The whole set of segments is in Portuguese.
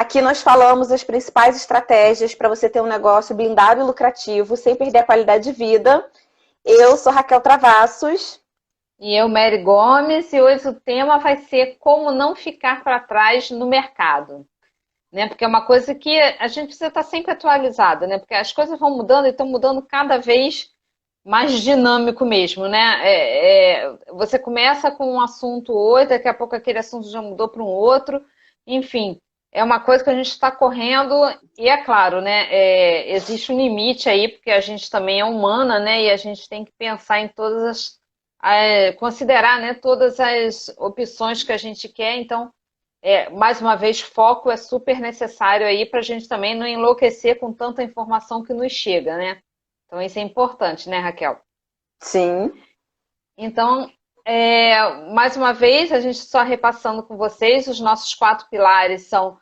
Aqui nós falamos as principais estratégias para você ter um negócio blindado e lucrativo, sem perder a qualidade de vida. Eu sou Raquel Travassos. E eu, Mary Gomes, e hoje o tema vai ser como não ficar para trás no mercado, né? Porque é uma coisa que a gente precisa estar sempre atualizada, né? Porque as coisas vão mudando e estão mudando cada vez mais dinâmico mesmo, né? Você começa com um assunto hoje, daqui a pouco aquele assunto já mudou para um outro, enfim, é uma coisa que a gente está correndo e é claro, né? Existe um limite aí, porque a gente também é humana, né? E a gente tem que pensar em todas considerar, né, todas as opções que a gente quer, então mais uma vez, foco é super necessário aí para a gente também não enlouquecer com tanta informação que nos chega, né? Então isso é importante, né, Raquel? Sim. Então, mais uma vez, a gente só repassando com vocês, os nossos 4 pilares são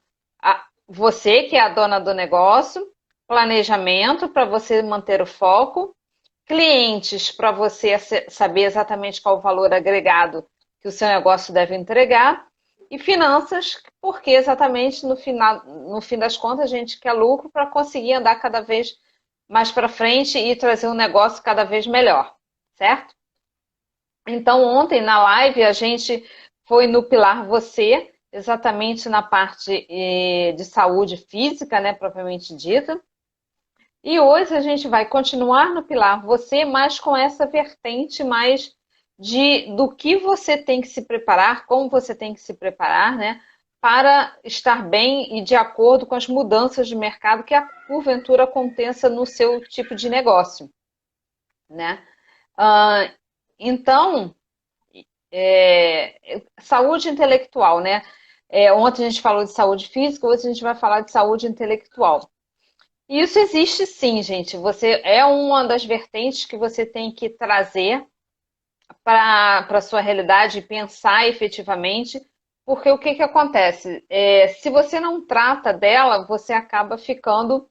você, que é a dona do negócio, planejamento para você manter o foco, clientes para você saber exatamente qual o valor agregado que o seu negócio deve entregar, e finanças, porque exatamente no fim das contas a gente quer lucro para conseguir andar cada vez mais para frente e trazer um negócio cada vez melhor, certo? Então ontem na live a gente foi no pilar você, exatamente na parte de saúde física, né, propriamente dita. E hoje a gente vai continuar no pilar você, mas com essa vertente mais do que você tem que se preparar, como você tem que se preparar, né, para estar bem e de acordo com as mudanças de mercado que porventura aconteça no seu tipo de negócio, né? Então, saúde intelectual, né? Ontem a gente falou de saúde física, hoje a gente vai falar de saúde intelectual. Isso existe sim, gente. Você é uma das vertentes que você tem que trazer para a sua realidade e pensar efetivamente, porque o que acontece? Se você não trata dela, você acaba ficando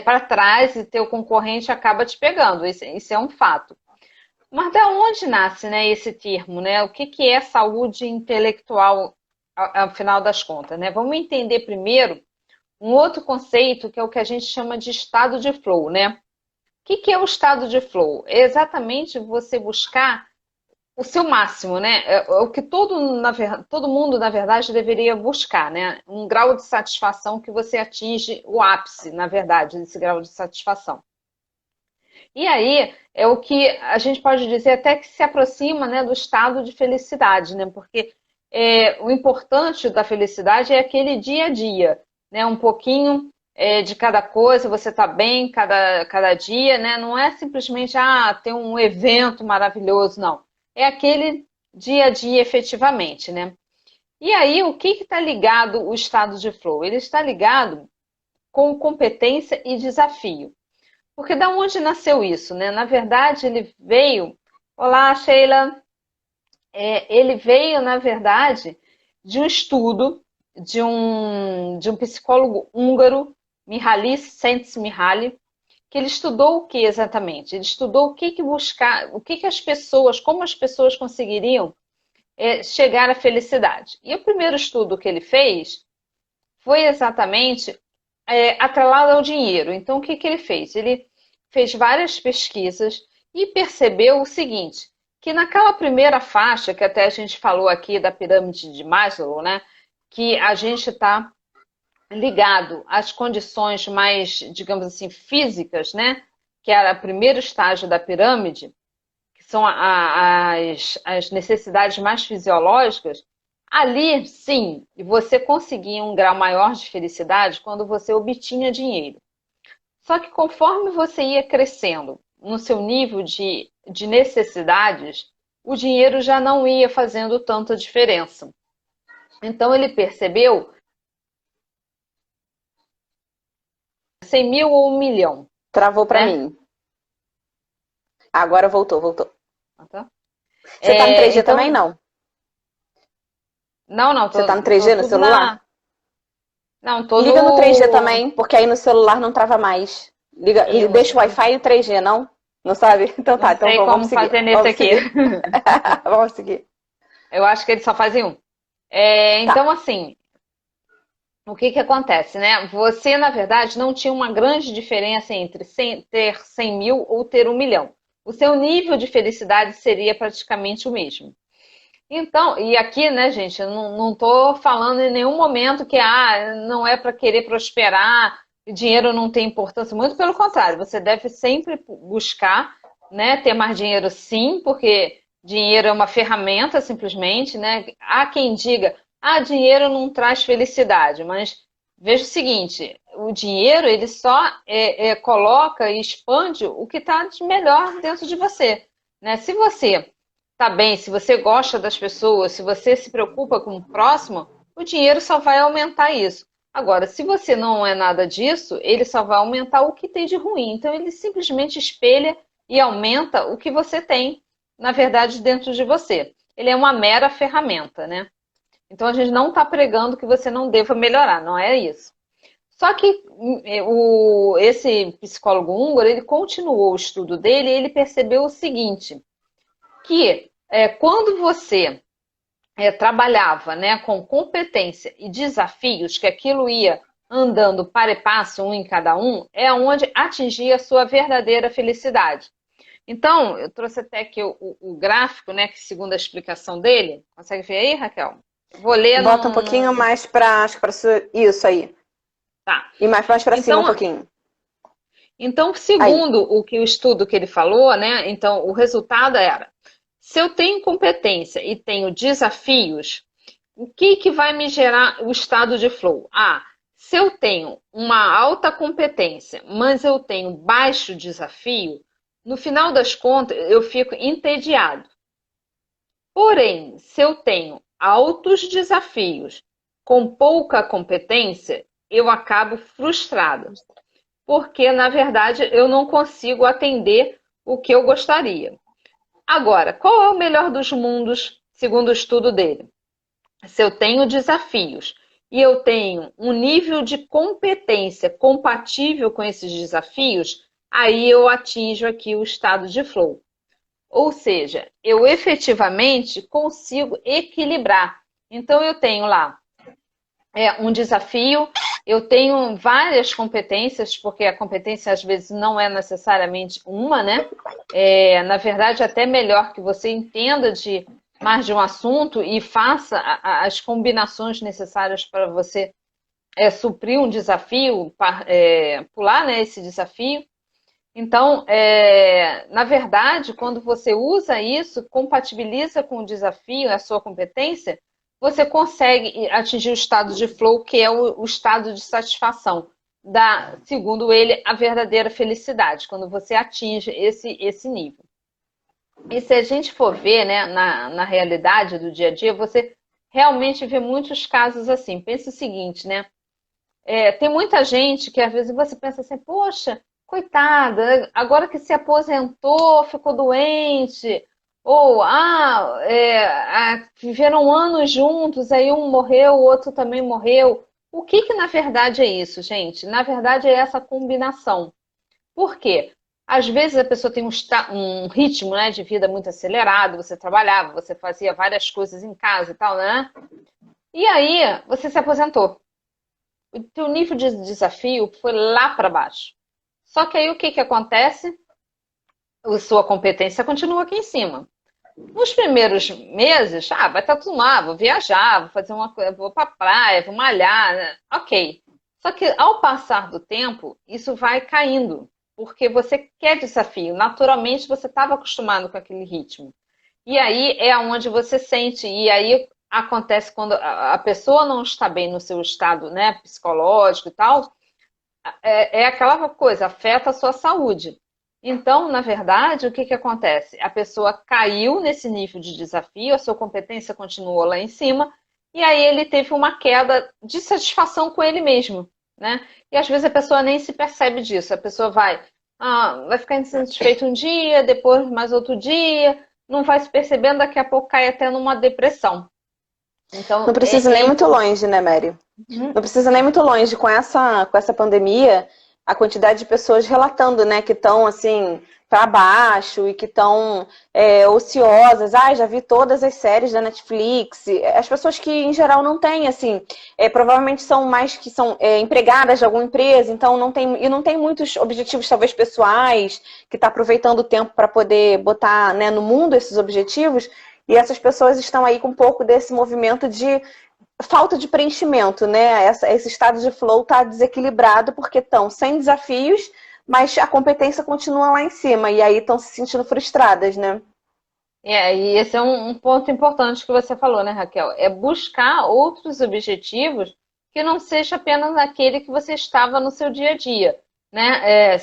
para trás e teu concorrente acaba te pegando. Isso é um fato. Mas da onde nasce, né, esse termo, né? O que é saúde intelectual, ao final das contas, né? Vamos entender primeiro um outro conceito que é o que a gente chama de estado de flow, né? O que é o estado de flow? É exatamente você buscar o seu máximo, né? É o que todo mundo, na verdade, deveria buscar, né? Um grau de satisfação que você atinge o ápice, na verdade, desse grau de satisfação. E aí é o que a gente pode dizer até que se aproxima, né, do estado de felicidade, né? Porque o importante da felicidade é aquele dia a dia, né? Um pouquinho de cada coisa, você está bem cada dia, né? Não é simplesmente ter um evento maravilhoso, não. É aquele dia a dia efetivamente, né? E aí, o que está ligado o estado de flow? Ele está ligado com competência e desafio. Porque da onde nasceu isso, né? Na verdade, ele veio. Olá, Sheila. Ele veio, na verdade, de um estudo de um psicólogo húngaro, Mihaly Csikszentmihalyi, que ele estudou o que exatamente? Ele estudou o que buscar, o que as pessoas, como as pessoas conseguiriam chegar à felicidade. E o primeiro estudo que ele fez foi exatamente atrelado ao dinheiro. Então, o que ele fez? Ele fez várias pesquisas e percebeu o seguinte, que naquela primeira faixa, que até a gente falou aqui da pirâmide de Maslow, né, que a gente está ligado às condições mais, digamos assim, físicas, né, que era o primeiro estágio da pirâmide, que são as necessidades mais fisiológicas, ali, sim, você conseguia um grau maior de felicidade quando você obtinha dinheiro. Só que conforme você ia crescendo no seu nível de necessidades, o dinheiro já não ia fazendo tanta diferença. Então ele percebeu 100 mil ou 1 milhão, Travou para né? mim. Agora voltou. Tá? Você tá no 3G também, Então, não? não, Você tá no tô 3G no tudo celular? não, tô Liga no 3G no, também, porque aí no celular não trava mais. eu Deixa o Wi-Fi e o 3G, não? Não sabe? Então não tá, então sei vamos como seguir. fazer nesse Vamos aqui. seguir. Vamos seguir. Eu acho que ele só faz em um. Tá. Então, assim, o que que acontece, né? Você, na verdade, não tinha uma grande diferença entre ter 100 mil ou ter 1 milhão. O seu nível de felicidade seria praticamente o mesmo. Então, e aqui, né, gente, eu não estou falando em nenhum momento que não é para querer prosperar, dinheiro não tem importância, muito pelo contrário, você deve sempre buscar, né, ter mais dinheiro sim, porque dinheiro é uma ferramenta simplesmente, né? Há quem diga, dinheiro não traz felicidade, mas veja o seguinte, o dinheiro ele só coloca e expande o que está de melhor dentro de você, né? Se você tá bem, se você gosta das pessoas, se você se preocupa com o próximo, o dinheiro só vai aumentar isso. Agora, se você não é nada disso, ele só vai aumentar o que tem de ruim. Então, ele simplesmente espelha e aumenta o que você tem, na verdade, dentro de você. Ele é uma mera ferramenta, né? Então, a gente não está pregando que você não deva melhorar, não é isso. Só que esse psicólogo húngaro, ele continuou o estudo dele e ele percebeu o seguinte, que quando você trabalhava, né, com competência e desafios, que aquilo ia andando para e passo, um em cada um, é onde atingia a sua verdadeira felicidade. Então, eu trouxe até aqui o gráfico, né, que segundo a explicação dele, consegue ver aí, Raquel? Vou ler Bota um pouquinho mais para isso aí. Tá. E mais para cima um pouquinho. Então, segundo o estudo que ele falou, né, então o resultado era, se eu tenho competência e tenho desafios, o que vai me gerar o estado de flow? Se eu tenho uma alta competência, mas eu tenho baixo desafio, no final das contas eu fico entediado. Porém, se eu tenho altos desafios com pouca competência, eu acabo frustrada. Porque, na verdade, eu não consigo atender o que eu gostaria. Agora, qual é o melhor dos mundos, segundo o estudo dele? Se eu tenho desafios e eu tenho um nível de competência compatível com esses desafios, aí eu atinjo aqui o estado de flow. Ou seja, eu efetivamente consigo equilibrar. Então, eu tenho lá um desafio, eu tenho várias competências, porque a competência às vezes não é necessariamente uma, né? Na verdade, até melhor que você entenda de mais de um assunto e faça as combinações necessárias para você suprir um desafio, pular, né, esse desafio. Então, na verdade, quando você usa isso, compatibiliza com o desafio, a sua competência, você consegue atingir o estado de flow, que é o estado de satisfação, segundo ele, a verdadeira felicidade, quando você atinge esse nível. E se a gente for ver, né, na realidade do dia a dia, você realmente vê muitos casos assim. Pensa o seguinte, né? Tem muita gente que às vezes você pensa assim, poxa, coitada, agora que se aposentou, ficou doente, ou viveram anos juntos, aí um morreu, o outro também morreu. O que na verdade é isso, gente? Na verdade é essa combinação. Por quê? Às vezes a pessoa tem um ritmo, né, de vida muito acelerado, você trabalhava, você fazia várias coisas em casa e tal, né? E aí você se aposentou. O teu nível de desafio foi lá para baixo. Só que aí o que acontece? A sua competência continua aqui em cima. Nos primeiros meses, vai estar tudo lá, vou viajar, vou fazer uma coisa, vou para a praia, vou malhar, né? Ok. Só que ao passar do tempo, isso vai caindo, porque você quer desafio. Naturalmente, você estava acostumado com aquele ritmo. E aí é onde você sente, e aí acontece quando a pessoa não está bem no seu estado, né, psicológico e tal, aquela coisa, afeta a sua saúde. Então, na verdade, o que acontece? A pessoa caiu nesse nível de desafio, a sua competência continuou lá em cima, e aí ele teve uma queda de satisfação com ele mesmo, né? E às vezes a pessoa nem se percebe disso, a pessoa vai ficar insatisfeita um dia, depois mais outro dia, não vai se percebendo, daqui a pouco cai até numa depressão. Então, não precisa nem muito longe, né, Mary? Não precisa nem muito longe. Com essa pandemia, a quantidade de pessoas relatando, né, que estão, assim, para baixo e que estão ociosas. Ah, já vi todas as séries da Netflix. As pessoas que, em geral, não têm, assim, provavelmente são mais que são empregadas de alguma empresa, então não tem muitos objetivos, talvez, pessoais, que está aproveitando o tempo para poder botar, né, no mundo esses objetivos. E essas pessoas estão aí com um pouco desse movimento de falta de preenchimento, né? Esse estado de flow está desequilibrado porque estão sem desafios, mas a competência continua lá em cima, e aí estão se sentindo frustradas, né? E esse é um ponto importante que você falou, né, Raquel? É buscar outros objetivos que não seja apenas aquele que você estava no seu dia a dia, né?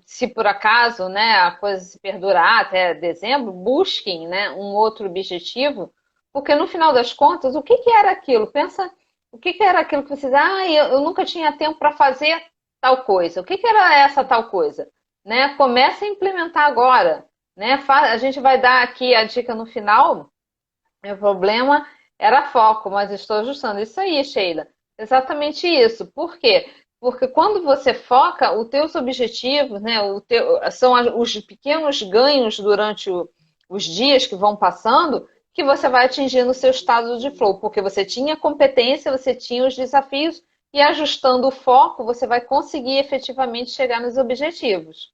Se por acaso, né, a coisa se perdurar até dezembro, busquem, né, um outro objetivo, porque no final das contas, o que que era aquilo? Pensa, o que que era aquilo que você diz, eu nunca tinha tempo para fazer tal coisa. O que que era essa tal coisa? Né? Comece a implementar agora, né? A gente vai dar aqui a dica no final. Meu problema era foco, mas estou ajustando. Isso aí, Sheila. Exatamente isso. Por quê? Porque quando você foca, os teus objetivos, né, são os pequenos ganhos durante os dias que vão passando, que você vai atingindo o seu estado de flow, porque você tinha competência, você tinha os desafios, e ajustando o foco, você vai conseguir efetivamente chegar nos objetivos.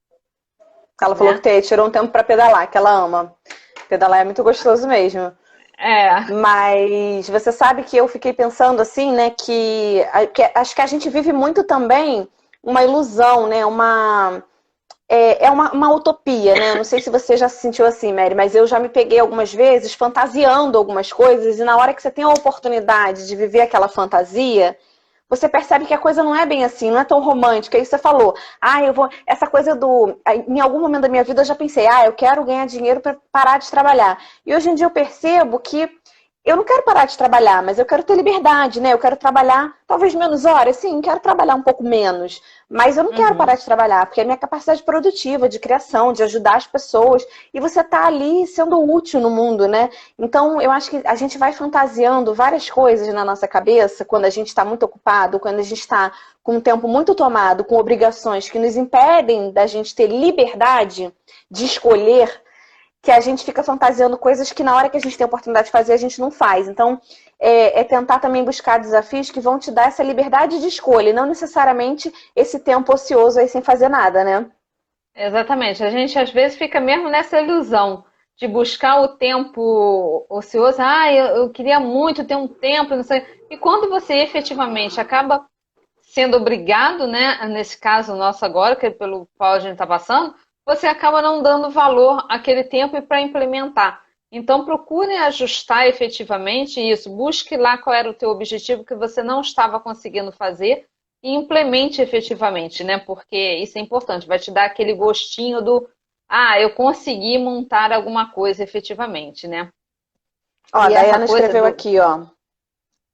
Ela falou que tirou um tempo para pedalar, que ela ama. Pedalar é muito gostoso mesmo. Mas você sabe que eu fiquei pensando assim, né, que acho que a gente vive muito também uma ilusão, né, uma utopia, né? Eu não sei se você já se sentiu assim, Mary, mas eu já me peguei algumas vezes fantasiando algumas coisas, e na hora que você tem a oportunidade de viver aquela fantasia, você percebe que a coisa não é bem assim, não é tão romântica. Aí você falou, essa coisa em algum momento da minha vida eu já pensei, eu quero ganhar dinheiro para parar de trabalhar. E hoje em dia eu percebo que eu não quero parar de trabalhar, mas eu quero ter liberdade, né? Eu quero trabalhar talvez menos horas, sim, quero trabalhar um pouco menos, mas eu não quero parar de trabalhar, porque é a minha capacidade produtiva, de criação, de ajudar as pessoas, e você tá ali sendo útil no mundo, né? Então, eu acho que a gente vai fantasiando várias coisas na nossa cabeça quando a gente está muito ocupado, quando a gente está com um tempo muito tomado, com obrigações que nos impedem da gente ter liberdade de escolher, que a gente fica fantasiando coisas que na hora que a gente tem a oportunidade de fazer, a gente não faz. Então, tentar também buscar desafios que vão te dar essa liberdade de escolha, e não necessariamente esse tempo ocioso aí sem fazer nada, né? Exatamente. A gente às vezes fica mesmo nessa ilusão de buscar o tempo ocioso. Eu queria muito ter um tempo, não sei. E quando você efetivamente acaba sendo obrigado, né, nesse caso nosso agora, que é pelo qual a gente está passando, você acaba não dando valor àquele tempo para implementar. Então, procure ajustar efetivamente isso. Busque lá qual era o teu objetivo que você não estava conseguindo fazer e implemente efetivamente, né? Porque isso é importante. Vai te dar aquele gostinho eu consegui montar alguma coisa efetivamente, né? Ó, a Dayana escreveu aqui, ó.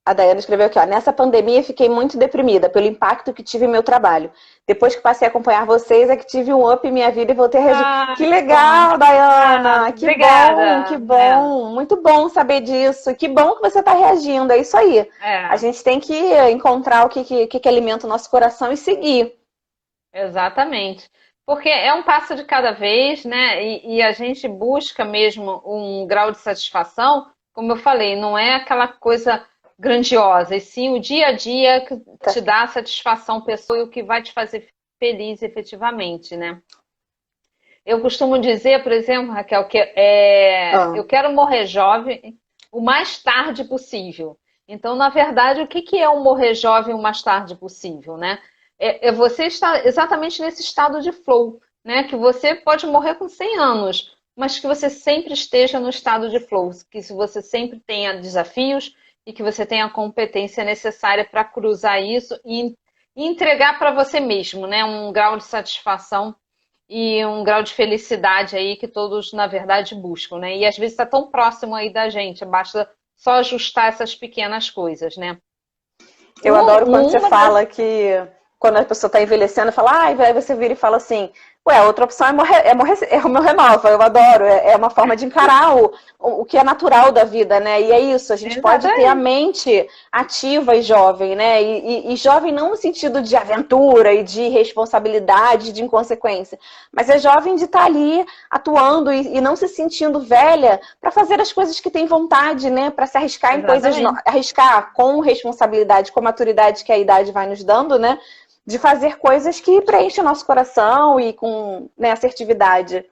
A Dayana escreveu aqui, ó. Nessa pandemia fiquei muito deprimida pelo impacto que tive em meu trabalho. Depois que passei a acompanhar vocês, é que tive um up em minha vida e voltei a reagir. Que legal, Dayana! Que obrigada. bom, que bom. Muito bom saber disso. Que bom que você está reagindo. É isso aí. A gente tem que encontrar o que alimenta o nosso coração e seguir. Exatamente. Porque é um passo de cada vez, né? E a gente busca mesmo um grau de satisfação, como eu falei, não é aquela coisa grandiosa, e sim o dia a dia que te dá a satisfação pessoal e o que vai te fazer feliz efetivamente, né? Eu costumo dizer, por exemplo, Raquel, que eu quero morrer jovem o mais tarde possível. Então, na verdade, o que é o morrer jovem o mais tarde possível, né? É você estar exatamente nesse estado de flow, né? Que você pode morrer com 100 anos, mas que você sempre esteja no estado de flow, que você sempre tenha desafios e que você tenha a competência necessária para cruzar isso e entregar para você mesmo, né? Um grau de satisfação e um grau de felicidade aí que todos, na verdade, buscam, né? E às vezes está tão próximo aí da gente, basta só ajustar essas pequenas coisas, né? Eu adoro quando você fala que quando a pessoa está envelhecendo, fala, aí você vira e fala assim, Ué, outra opção é o meu renova, eu adoro. É uma forma de encarar o que é natural da vida, né? E é isso, a gente pode ter a mente ativa e jovem, né? E jovem não no sentido de aventura e de responsabilidade, de inconsequência, mas é jovem de estar ali atuando e não se sentindo velha para fazer as coisas que tem vontade, né? Para se arriscar em coisas, arriscar com responsabilidade, com a maturidade que a idade vai nos dando, né? De fazer coisas que preenchem o nosso coração e com, né, assertividade.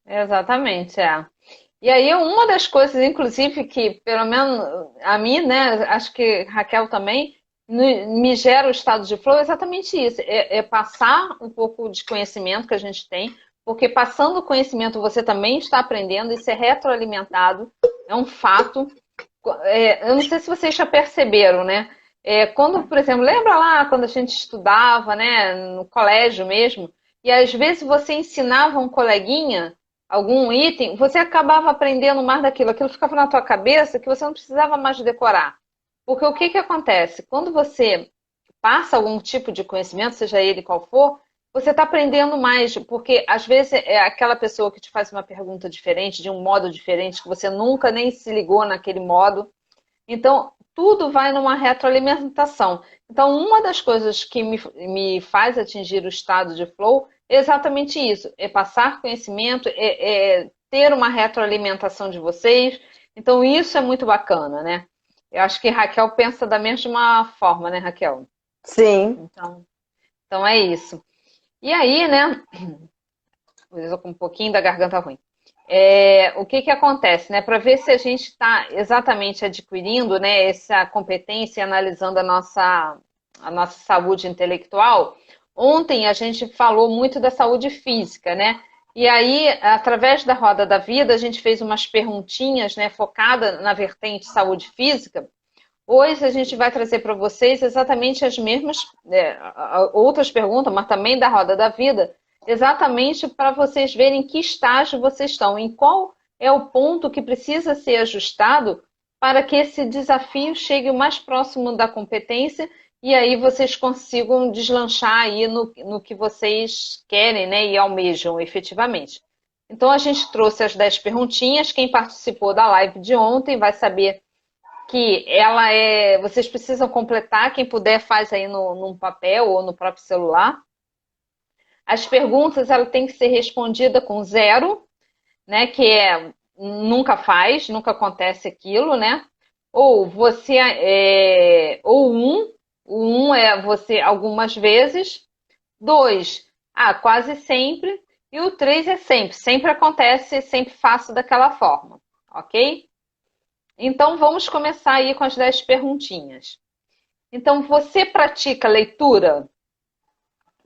Exatamente, é. E aí, uma das coisas, inclusive, que, pelo menos a mim, né, acho que Raquel também, me gera o estado de flow é exatamente isso. É passar um pouco de conhecimento que a gente tem, porque passando o conhecimento você também está aprendendo, isso é retroalimentado, é um fato. Eu não sei se vocês já perceberam, né? Quando, por exemplo, lembra lá quando a gente estudava, né, no colégio mesmo, e às vezes você ensinava um coleguinha algum item, você acabava aprendendo mais daquilo, aquilo ficava na tua cabeça que você não precisava mais decorar. Porque o que que acontece? Quando você passa algum tipo de conhecimento, seja ele qual for, você está aprendendo mais, porque às vezes é aquela pessoa que te faz uma pergunta diferente, de um modo diferente, que você nunca nem se ligou naquele modo. Então, tudo vai numa retroalimentação. Então, uma das coisas que me faz atingir o estado de flow é exatamente isso: é passar conhecimento, é ter uma retroalimentação de vocês. Então, isso é muito bacana, né? Eu acho que Raquel pensa da mesma forma, né, Raquel? Sim. Então é isso. E aí, né? Eu tô com um pouquinho da garganta ruim. O que que acontece, né? Para ver se a gente está exatamente adquirindo, né, essa competência e analisando a nossa saúde intelectual. Ontem a gente falou muito da saúde física, né? E aí, através da Roda da Vida, a gente fez umas perguntinhas, né, focada na vertente saúde física. Hoje a gente vai trazer para vocês exatamente as mesmas, outras perguntas, mas também da Roda da Vida, exatamente para vocês verem em que estágio vocês estão, em qual é o ponto que precisa ser ajustado para que esse desafio chegue o mais próximo da competência e aí vocês consigam deslanchar aí no que vocês querem, né, e almejam efetivamente. Então a gente trouxe as 10 perguntinhas, quem participou da live de ontem vai saber que vocês precisam completar, quem puder faz aí num papel ou no próprio celular. As perguntas ela tem que ser respondida com 0, né? Que nunca faz, nunca acontece aquilo, né? Ou você ou 1, o 1 é você algumas vezes, 2, quase sempre, e o 3 é sempre, sempre acontece, sempre faço daquela forma, ok? Então vamos começar aí com as 10 perguntinhas. Então você pratica leitura?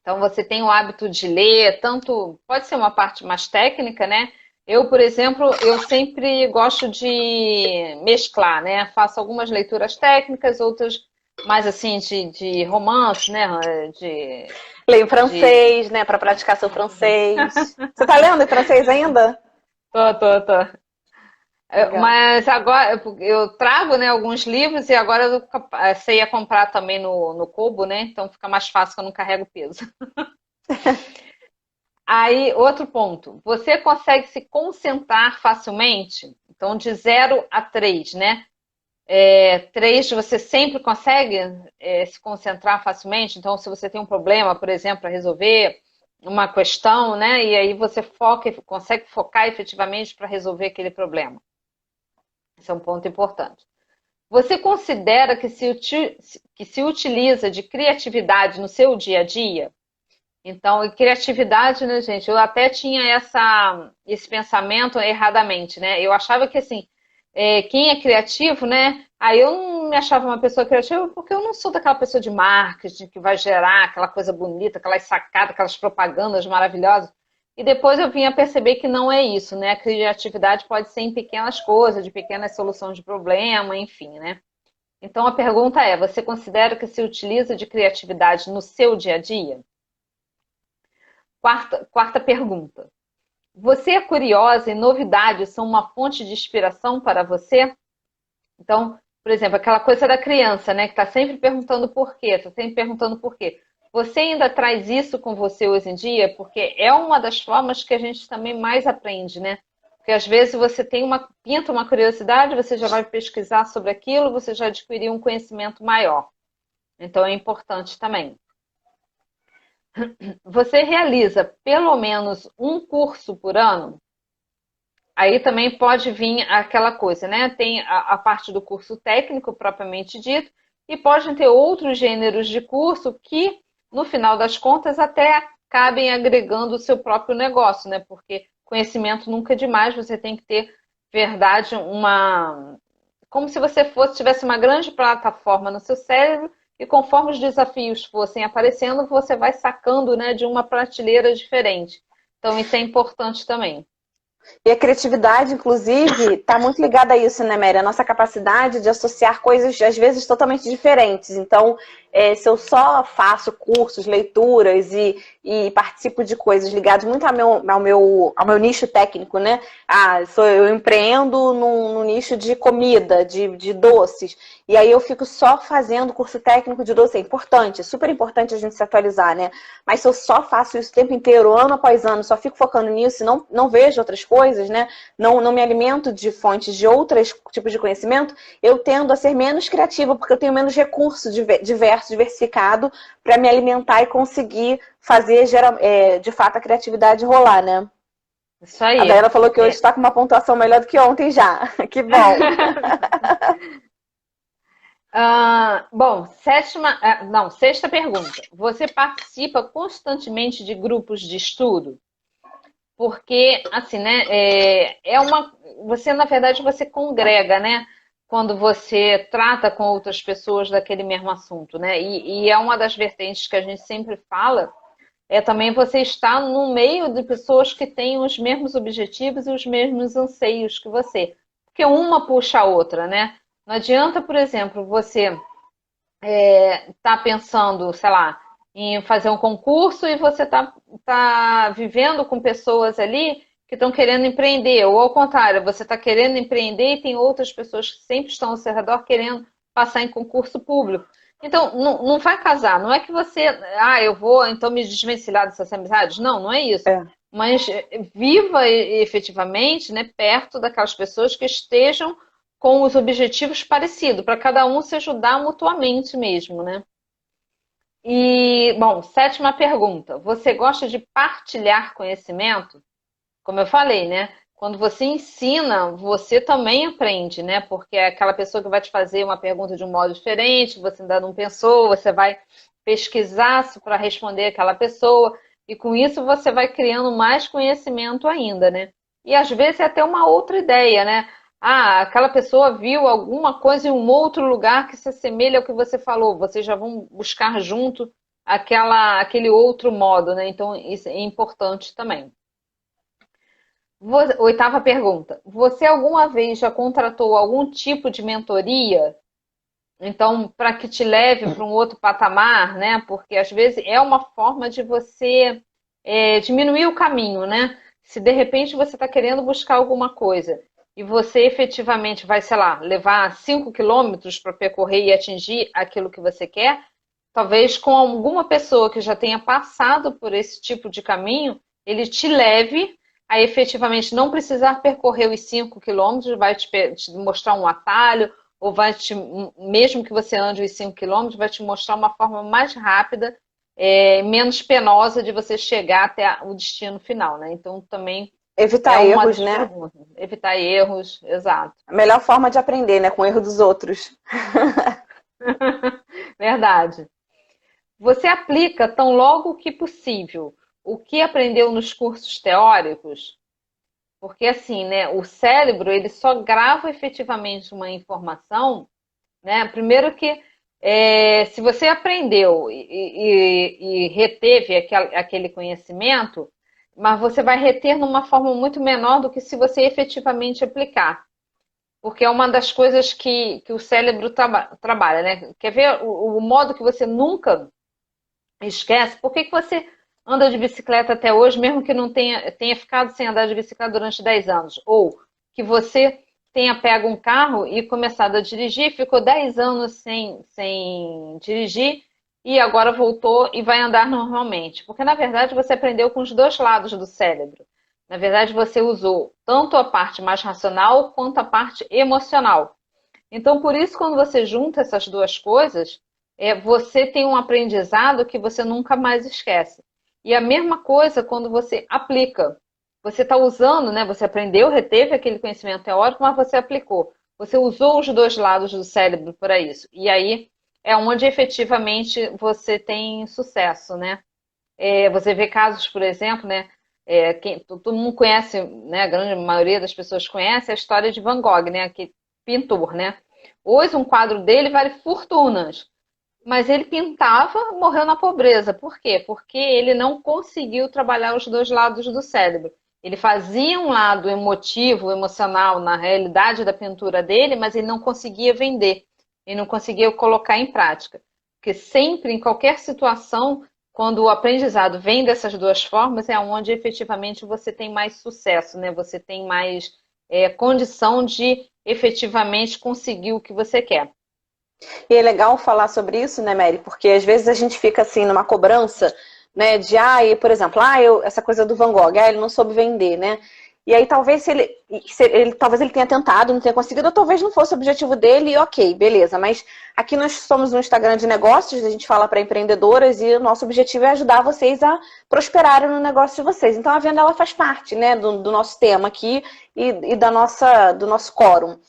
Então, você tem o hábito de ler, tanto pode ser uma parte mais técnica, né? Eu, por exemplo, eu sempre gosto de mesclar, né? Faço algumas leituras técnicas, outras mais assim de romance, né? Leio francês, né? Para praticar seu francês. Você tá lendo em francês ainda? Tô. Mas agora eu trago, né, alguns livros e agora eu sei a comprar também no Kobo, né? Então fica mais fácil que eu não carrego peso. Aí, outro ponto. Você consegue se concentrar facilmente? Então, de 0 a 3, né? 3, você sempre consegue se concentrar facilmente? Então, se você tem um problema, por exemplo, para resolver uma questão, né? E aí você consegue focar efetivamente para resolver aquele problema. Esse é um ponto importante. Você considera que se utiliza de criatividade no seu dia a dia? Então, e criatividade, né, gente? Eu até tinha esse pensamento erradamente, né? Eu achava que, assim, quem é criativo, né? Aí eu não me achava uma pessoa criativa porque eu não sou daquela pessoa de marketing que vai gerar aquela coisa bonita, aquelas sacadas, aquelas propagandas maravilhosas. E depois eu vim a perceber que não é isso, né? A criatividade pode ser em pequenas coisas, de pequenas soluções de problema, enfim, né? Então a pergunta é: você considera que se utiliza de criatividade no seu dia a dia? Quarta pergunta. Você é curiosa e novidades são uma fonte de inspiração para você? Então, por exemplo, aquela coisa da criança, né? Que está sempre perguntando por quê, está sempre perguntando por quê. Você ainda traz isso com você hoje em dia? Porque é uma das formas que a gente também mais aprende, né? Porque às vezes você pinta uma curiosidade, você já vai pesquisar sobre aquilo, você já adquiriu um conhecimento maior. Então é importante também. Você realiza pelo menos um curso por ano? Aí também pode vir aquela coisa, né? Tem a parte do curso técnico propriamente dito, e pode ter outros gêneros de curso que, no final das contas, até acabem agregando o seu próprio negócio, né? Porque conhecimento nunca é demais, você tem que ter, verdade, como se você tivesse uma grande plataforma no seu cérebro, e conforme os desafios fossem aparecendo, você vai sacando, né, de uma prateleira diferente. Então, isso é importante também. E a criatividade, inclusive, está muito ligada a isso, né, Mary? A nossa capacidade de associar coisas, às vezes, totalmente diferentes. Então, se eu só faço cursos, leituras e participo de coisas ligadas muito ao meu nicho técnico, né? Eu empreendo no nicho de comida, de doces. E aí eu fico só fazendo curso técnico de doce. É importante, é super importante a gente se atualizar, né? Mas se eu só faço isso o tempo inteiro, ano após ano, só fico focando nisso e não vejo outras coisas, né? Não me alimento de fontes de outros tipos de conhecimento, eu tendo a ser menos criativa, porque eu tenho menos recurso diversificado para me alimentar e conseguir fazer, de fato, a criatividade rolar, né? Isso aí. A Dayana falou que hoje está com uma pontuação melhor do que ontem já. Que bom. Bom, sexta pergunta. Você participa constantemente de grupos de estudo? Porque, assim, né, você, na verdade, você congrega, né, quando você trata com outras pessoas daquele mesmo assunto, né, e é uma das vertentes que a gente sempre fala, é também você estar no meio de pessoas que têm os mesmos objetivos e os mesmos anseios que você, porque uma puxa a outra, né, não adianta, por exemplo, você tá pensando, sei lá, em fazer um concurso e você tá vivendo com pessoas ali que estão querendo empreender, ou ao contrário, você está querendo empreender e tem outras pessoas que sempre estão ao seu redor querendo passar em concurso público. Então, não vai casar. Não é que você, eu vou então me desvencilhar dessas amizades. Não é isso. É. Mas viva efetivamente, né, perto daquelas pessoas que estejam com os objetivos parecidos, para cada um se ajudar mutuamente mesmo, né? E, bom, sétima pergunta. Você gosta de partilhar conhecimento? Como eu falei, né? Quando você ensina, você também aprende, né? Porque é aquela pessoa que vai te fazer uma pergunta de um modo diferente, você ainda não pensou, você vai pesquisar para responder aquela pessoa, e com isso você vai criando mais conhecimento ainda, né? E às vezes é até uma outra ideia, né? Aquela pessoa viu alguma coisa em um outro lugar que se assemelha ao que você falou, vocês já vão buscar junto aquele outro modo, né? Então isso é importante também. Oitava pergunta. Você alguma vez já contratou algum tipo de mentoria? Então, para que te leve para um outro patamar, né? Porque às vezes é uma forma de você diminuir o caminho, né? Se de repente você está querendo buscar alguma coisa e você efetivamente vai, sei lá, levar 5 quilômetros para percorrer e atingir aquilo que você quer, talvez com alguma pessoa que já tenha passado por esse tipo de caminho, ele te leve a efetivamente não precisar percorrer os 5 quilômetros, vai te mostrar um atalho, ou mesmo que você ande os 5 quilômetros, vai te mostrar uma forma mais rápida, menos penosa de você chegar até o destino final, né? Então também Evitar erros, né? perguntas. Evitar erros, exato. A melhor forma de aprender, né? Com o erro dos outros. Verdade. Você aplica tão logo que possível o que aprendeu nos cursos teóricos? Porque assim, né, o cérebro ele só grava efetivamente uma informação, né? Primeiro que se você aprendeu e reteve aquele conhecimento, mas você vai reter numa forma muito menor do que se você efetivamente aplicar. Porque é uma das coisas que o cérebro trabalha, né? Quer ver o modo que você nunca esquece? Por que você anda de bicicleta até hoje, mesmo que não tenha ficado sem andar de bicicleta durante 10 anos? Ou que você tenha pego um carro e começado a dirigir, ficou 10 anos sem dirigir e agora voltou e vai andar normalmente. Porque, na verdade, você aprendeu com os dois lados do cérebro. Na verdade, você usou tanto a parte mais racional quanto a parte emocional. Então, por isso, quando você junta essas duas coisas, você tem um aprendizado que você nunca mais esquece. E a mesma coisa quando você aplica. Você está usando, né? Você aprendeu, reteve aquele conhecimento teórico, mas você aplicou. Você usou os dois lados do cérebro para isso. E aí é onde efetivamente você tem sucesso, né? Você vê casos, por exemplo, né? Todo mundo conhece, né? A grande maioria das pessoas conhece a história de Van Gogh, né? Que pintor, né? Hoje um quadro dele vale fortunas. Mas ele pintava, morreu na pobreza. Por quê? Porque ele não conseguiu trabalhar os dois lados do cérebro. Ele fazia um lado emotivo, emocional na realidade da pintura dele, mas ele não conseguia vender. Ele não conseguia colocar em prática. Porque sempre, em qualquer situação, quando o aprendizado vem dessas duas formas, é onde efetivamente você tem mais sucesso, né? Você tem mais condição de efetivamente conseguir o que você quer. E é legal falar sobre isso, né, Mary? Porque às vezes a gente fica assim numa cobrança, né, de, por exemplo, essa coisa do Van Gogh, ele não soube vender, né? E aí talvez talvez ele tenha tentado, não tenha conseguido, ou talvez não fosse o objetivo dele, e ok, beleza. Mas aqui nós somos um Instagram de negócios, a gente fala para empreendedoras e o nosso objetivo é ajudar vocês a prosperarem no negócio de vocês. Então a venda ela faz parte, né, do nosso tema aqui e do nosso quórum.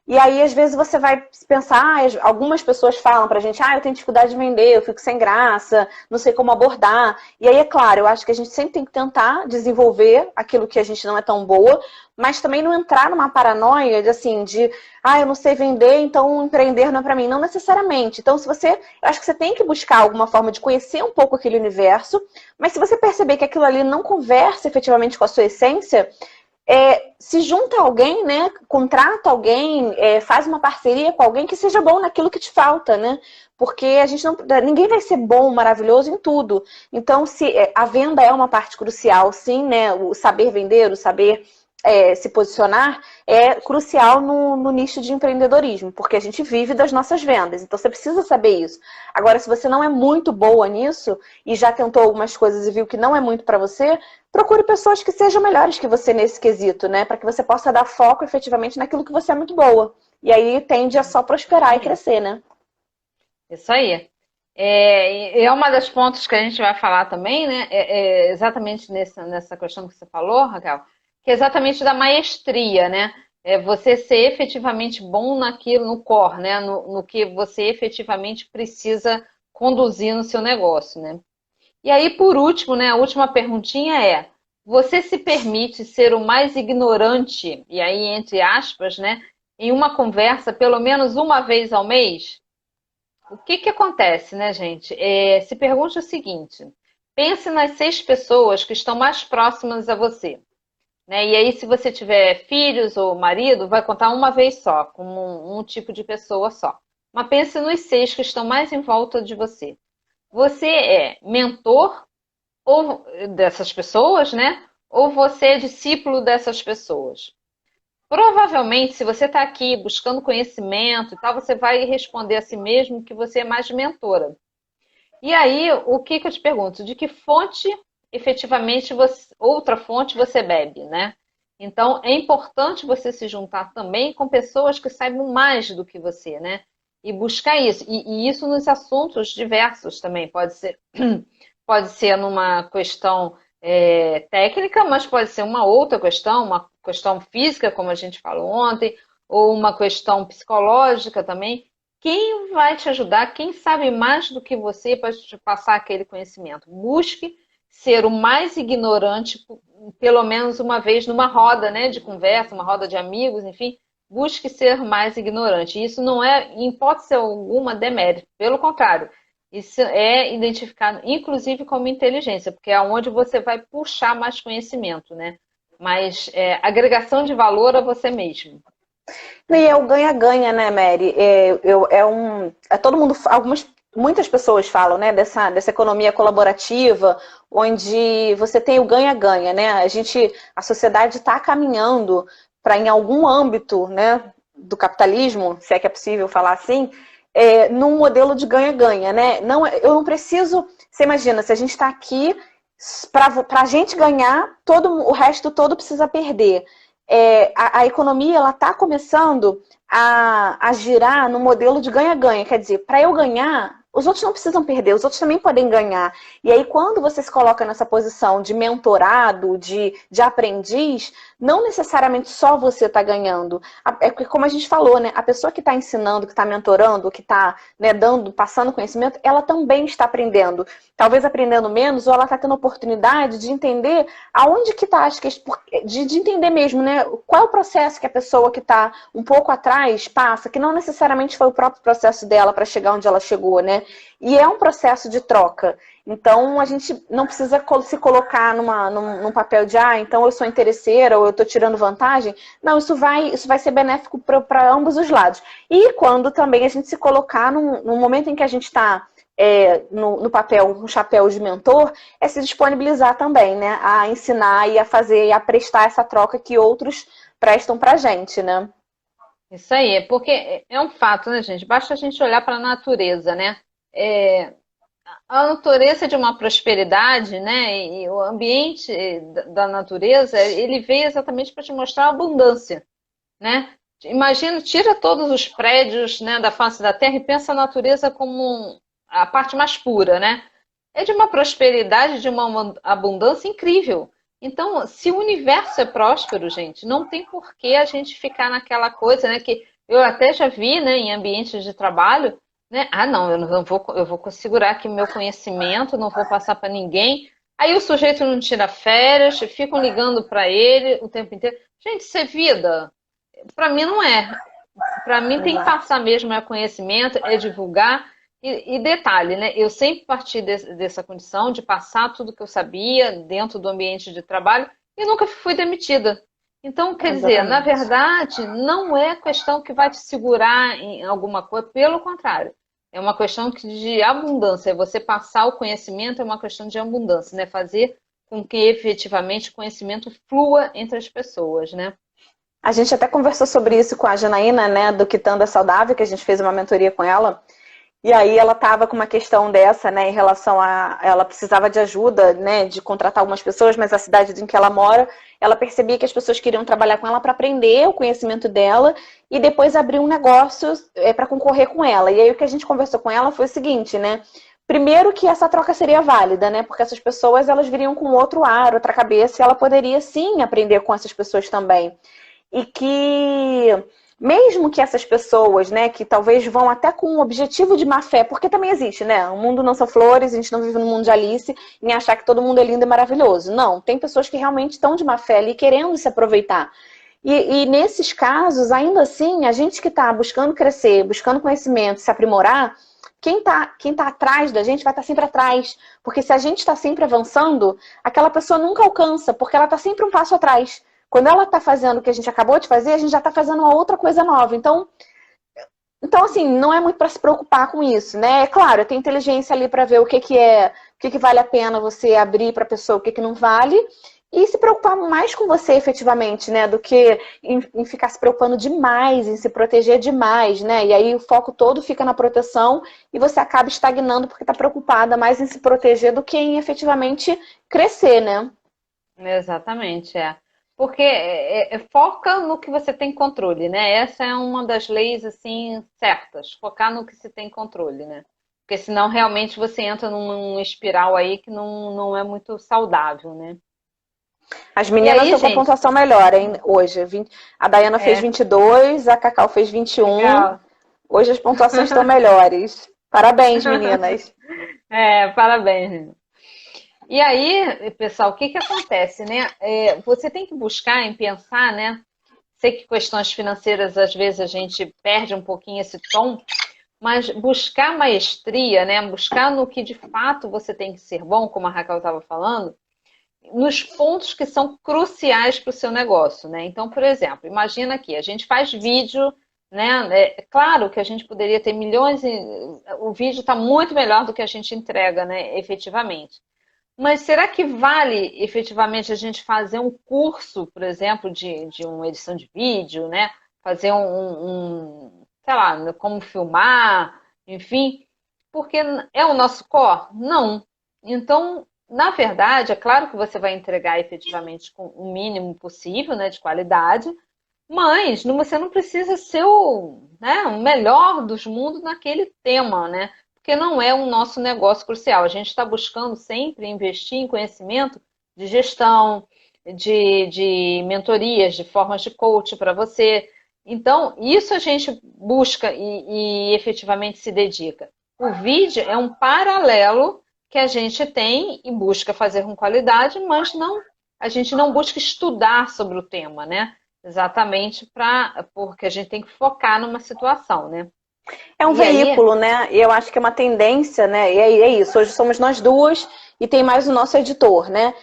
E aí, às vezes, você vai pensar, algumas pessoas falam pra gente, eu tenho dificuldade de vender, eu fico sem graça, não sei como abordar. E aí, é claro, eu acho que a gente sempre tem que tentar desenvolver aquilo que a gente não é tão boa, mas também não entrar numa paranoia de assim, eu não sei vender, então empreender não é pra mim. Não necessariamente. Então, eu acho que você tem que buscar alguma forma de conhecer um pouco aquele universo, mas se você perceber que aquilo ali não conversa efetivamente com a sua essência, se junta alguém, né? Contrata alguém, faz uma parceria com alguém que seja bom naquilo que te falta, né? Porque ninguém vai ser bom, maravilhoso em tudo. Então, se a venda é uma parte crucial, sim, né? O saber vender, o saber se posicionar é crucial no nicho de empreendedorismo, porque a gente vive das nossas vendas. Então, você precisa saber isso. Agora, se você não é muito boa nisso e já tentou algumas coisas e viu que não é muito para você, procure pessoas que sejam melhores que você nesse quesito, né? Para que você possa dar foco efetivamente naquilo que você é muito boa. E aí tende a só prosperar e crescer, né? Isso aí. É uma das pontos que a gente vai falar também, né? Exatamente nessa questão que você falou, Raquel, que é exatamente da maestria, né? Você ser efetivamente bom naquilo, no core, né? No que você efetivamente precisa conduzir no seu negócio, né? E aí, por último, né? A última perguntinha é: você se permite ser o mais ignorante, e aí, entre aspas, né? Em uma conversa, pelo menos uma vez ao mês? O que acontece, né, gente? Se pergunte o seguinte: pense nas 6 pessoas que estão mais próximas a você, né? E aí, se você tiver filhos ou marido, vai contar uma vez só, com um tipo de pessoa só. Mas pense nos 6 que estão mais em volta de você. Você é mentor ou dessas pessoas, né? Ou você é discípulo dessas pessoas? Provavelmente, se você está aqui buscando conhecimento e tal, você vai responder a si mesmo que você é mais mentora. E aí, o que eu te pergunto? De que fonte, efetivamente, outra fonte você bebe, né? Então, é importante você se juntar também com pessoas que saibam mais do que você, né? E buscar isso. E isso nos assuntos diversos também. Pode ser numa questão técnica, mas pode ser uma questão física, como a gente falou ontem, ou uma questão psicológica também. Quem vai te ajudar, quem sabe mais do que você para te passar aquele conhecimento? Busque ser o mais ignorante, pelo menos uma vez numa roda, né, de conversa, uma roda de amigos, enfim, busque ser mais ignorante. Isso não é, em hipótese alguma, demérito. Pelo contrário, isso é identificado, inclusive, como inteligência, porque é onde você vai puxar mais conhecimento, né? Mas agregação de valor a você mesmo. E é o ganha-ganha, né, Mary? Todo mundo, muitas pessoas falam, né, dessa economia colaborativa, onde você tem o ganha-ganha, né? A sociedade está caminhando para, em algum âmbito, né, do capitalismo, se é que é possível falar assim, num modelo de ganha-ganha, né? Não, eu não preciso. Você imagina, se a gente está aqui, para a gente ganhar, o resto todo precisa perder. A economia ela está começando a girar no modelo de ganha-ganha. Quer dizer, para eu ganhar, os outros não precisam perder, os outros também podem ganhar. E aí, quando você se coloca nessa posição de mentorado, de aprendiz, não necessariamente só você está ganhando. É porque, como a gente falou, né? A pessoa que está ensinando, que está mentorando, que está, né, passando conhecimento, ela também está aprendendo. Talvez aprendendo menos, ou ela está tendo oportunidade de entender aonde que está, de entender mesmo, né? Qual é o processo que a pessoa que está um pouco atrás passa, que não necessariamente foi o próprio processo dela para chegar onde ela chegou, né? E é um processo de troca. Então, a gente não precisa se colocar num papel de, então eu sou interesseira ou eu estou tirando vantagem. Não, isso vai ser benéfico para ambos os lados. E quando também a gente se colocar num momento em que a gente está no papel, no chapéu de mentor, é se disponibilizar também, né? A ensinar e a fazer e a prestar essa troca que outros prestam pra gente, né? Isso aí, porque é um fato, né, gente? Basta a gente olhar para a natureza, né? É, a natureza de uma prosperidade, né? E o ambiente da natureza, ele veio exatamente para te mostrar a abundância, né? Imagina, tira todos os prédios, né, da face da Terra e pensa a natureza como a parte mais pura, né? É de uma prosperidade, de uma abundância incrível. Então, se o universo é próspero, gente, não tem por que a gente ficar naquela coisa, né? Que eu até já vi, né, em ambientes de trabalho, né? Não, eu vou segurar aqui meu conhecimento, não vou passar para ninguém. Aí o sujeito não tira férias, ficam ligando para ele o tempo inteiro. Gente, isso é vida? Para mim não é. Para mim tem que passar mesmo conhecimento, é divulgar. E detalhe, né? Eu sempre parti dessa condição de passar tudo que eu sabia dentro do ambiente de trabalho e nunca fui demitida. Então, quer dizer, na verdade, não é questão que vai te segurar em alguma coisa, pelo contrário. É uma questão de abundância. É você passar o conhecimento, é uma questão de abundância, né? Fazer com que efetivamente o conhecimento flua entre as pessoas, né? A gente até conversou sobre isso com a Janaína, né, do Quitanda Saudável, que a gente fez uma mentoria com ela. E aí ela estava com uma questão dessa, né, em relação a... Ela precisava de ajuda, né, de contratar algumas pessoas, mas a cidade em que ela mora, ela percebia que as pessoas queriam trabalhar com ela para aprender o conhecimento dela e depois abrir um negócio para concorrer com ela. E aí o que a gente conversou com ela foi o seguinte, né? Primeiro que essa troca seria válida, né? Porque essas pessoas, elas viriam com outro ar, outra cabeça, e ela poderia sim aprender com essas pessoas também. E que mesmo que essas pessoas, né, que talvez vão até com um objetivo de má fé, porque também existe, né? O mundo não são flores, a gente não vive no mundo de Alice, em achar que todo mundo é lindo e maravilhoso. Não, tem pessoas que realmente estão de má fé ali, querendo se aproveitar. E nesses casos, ainda assim, a gente que está buscando crescer, buscando conhecimento, se aprimorar, quem tá atrás da gente vai estar sempre atrás. Porque se a gente está sempre avançando, aquela pessoa nunca alcança, porque ela está sempre um passo atrás. Quando ela está fazendo o que a gente acabou de fazer, a gente já está fazendo uma outra coisa nova. Então, assim, não é muito para se preocupar com isso, né? É claro, tem inteligência ali para ver o que vale a pena você abrir para a pessoa, o que não vale, e se preocupar mais com você efetivamente, né? Do que em ficar se preocupando demais, em se proteger demais, né? E aí o foco todo fica na proteção e você acaba estagnando porque está preocupada mais em se proteger do que em efetivamente crescer, né? Exatamente, é. Porque foca no que você tem controle, né? Essa é uma das leis, assim, certas. Focar no que se tem controle, né? Porque senão realmente você entra num espiral aí que não é muito saudável, né? As E meninas aí, estão com a gente, pontuação melhor, hein, hoje. A Dayana fez é, 22, a Cacau fez 21. legal. Hoje as pontuações estão melhores. Parabéns, meninas. Parabéns, gente. E aí, pessoal, o que que acontece, né? Você tem que buscar em pensar, né? Sei que questões financeiras, às vezes, a gente perde um pouquinho esse tom, mas buscar maestria, né? Buscar no que de fato você tem que ser bom, como a Raquel estava falando, nos pontos que são cruciais para o seu negócio, né? Então, por exemplo, imagina aqui, a gente faz vídeo, né? É claro que a gente poderia ter milhões, o vídeo está muito melhor do que a gente entrega, né? Efetivamente. Mas será que vale efetivamente a gente fazer um curso, por exemplo, de uma edição de vídeo, né? Fazer sei lá, como filmar, enfim, porque é o nosso core? Não. Então, na verdade, é claro que você vai entregar efetivamente com o mínimo possível, né, de qualidade, mas você não precisa ser o melhor dos mundos naquele tema, né? Porque não é o nosso negócio crucial. A gente está buscando sempre investir em conhecimento de gestão, de mentorias, de formas de coach para você. Então, isso a gente busca e efetivamente se dedica. O vídeo é um paralelo que a gente tem e busca fazer com qualidade, mas não, a gente não busca estudar sobre o tema, né? Exatamente porque a gente tem que focar numa situação, né? É um E aí, veículo, né? E eu acho que é uma tendência, né? E aí é isso. Hoje somos nós duas e tem mais o nosso editor, né?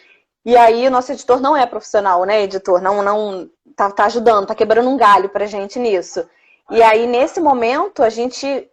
E aí o nosso editor não é profissional, né, editor? Não tá ajudando, tá quebrando um galho pra gente nisso. E aí, nesse momento, a gente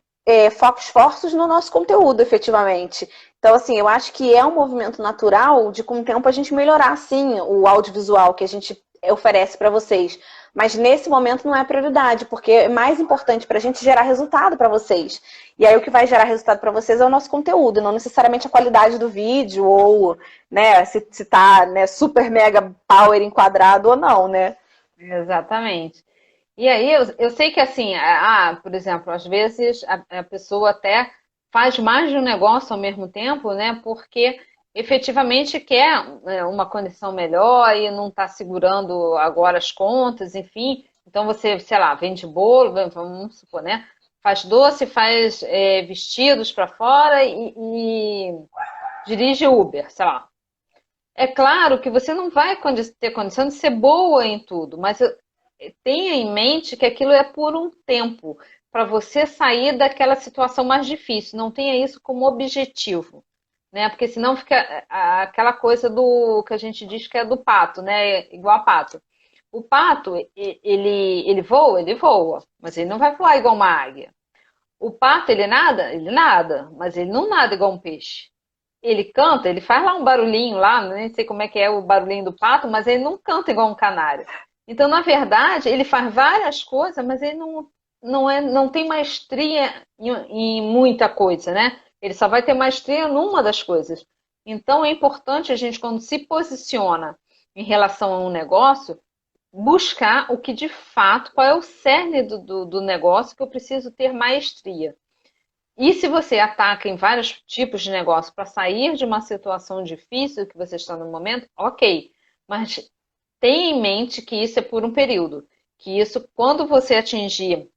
foca esforços no nosso conteúdo, efetivamente. Então, assim, eu acho que é um movimento natural de, com o tempo, a gente melhorar, sim, o audiovisual que a gente oferece para vocês. Mas nesse momento não é prioridade, porque é mais importante para a gente gerar resultado para vocês. E aí o que vai gerar resultado para vocês é o nosso conteúdo, não necessariamente a qualidade do vídeo ou, né, se tá, né, super mega power enquadrado ou não, né? exatamente. E aí, eu sei que assim, por exemplo, às vezes a pessoa até faz mais de um negócio ao mesmo tempo, né? Porque efetivamente quer uma condição melhor e não está segurando agora as contas, enfim. Então você, sei lá, vende bolo, vamos supor, né? Faz doce, faz vestidos para fora e dirige Uber, sei lá. É claro que você não vai ter condição de ser boa em tudo, mas tenha em mente que aquilo é por um tempo, para você sair daquela situação mais difícil. Não tenha isso como objetivo, né? Porque senão fica aquela coisa do que a gente diz que é do pato, né? Igual a pato. O pato, ele voa, mas ele não vai voar igual uma águia. O pato, ele nada, mas ele não nada igual um peixe. Ele canta, ele faz lá um barulhinho lá, nem sei como é que é o barulhinho do pato, mas ele não canta igual um canário. Então, na verdade, ele faz várias coisas, mas ele não tem maestria em muita coisa, né? Ele só vai ter maestria numa das coisas. Então, é importante a gente, quando se posiciona em relação a um negócio, buscar o que de fato, qual é o cerne do negócio que eu preciso ter maestria. E se você ataca em vários tipos de negócio para sair de uma situação difícil que você está no momento, ok. Mas tenha em mente que isso é por um período. Que isso, quando você atingir,